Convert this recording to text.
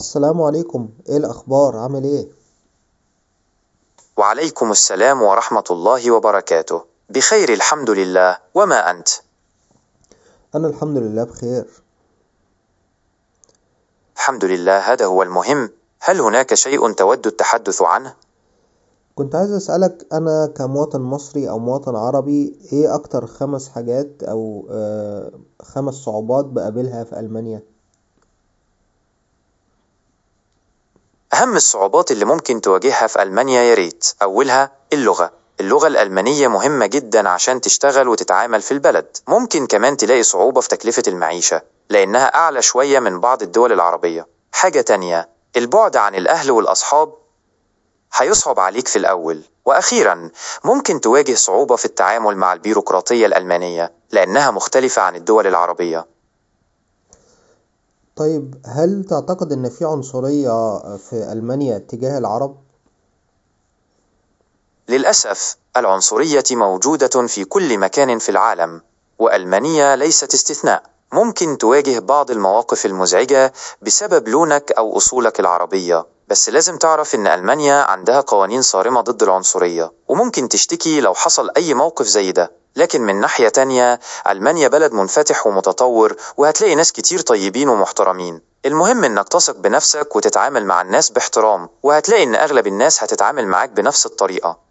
السلام عليكم، ايه الاخبار؟ عامل ايه؟ وعليكم السلام ورحمة الله وبركاته. بخير الحمد لله، وما أنت؟ انا الحمد لله بخير. الحمد لله، هذا هو المهم. هل هناك شيء تود التحدث عنه؟ كنت عايز اسالك، انا كمواطن مصري او مواطن عربي، ايه اكتر 5 حاجات او 5 صعوبات بقابلها في المانيا؟ أهم الصعوبات اللي ممكن تواجهها في ألمانيا يا ريت أولها اللغة الألمانية مهمة جدا عشان تشتغل وتتعامل في البلد. ممكن كمان تلاقي صعوبة في تكلفة المعيشة لأنها أعلى شوية من بعض الدول العربية. حاجة تانية، البعد عن الأهل والأصحاب هيصعب عليك في الأول. وأخيرا، ممكن تواجه صعوبة في التعامل مع البيروقراطية الألمانية لأنها مختلفة عن الدول العربية. طيب، هل تعتقد ان في عنصرية في المانيا تجاه العرب؟ للأسف العنصرية موجودة في كل مكان في العالم، وألمانيا ليست استثناء. ممكن تواجه بعض المواقف المزعجة بسبب لونك أو أصولك العربية، بس لازم تعرف إن ألمانيا عندها قوانين صارمة ضد العنصرية، وممكن تشتكي لو حصل أي موقف زي ده. لكن من ناحية تانية، ألمانيا بلد منفتح ومتطور، وهتلاقي ناس كتير طيبين ومحترمين. المهم إنك تثق بنفسك وتتعامل مع الناس باحترام، وهتلاقي إن أغلب الناس هتتعامل معاك بنفس الطريقة.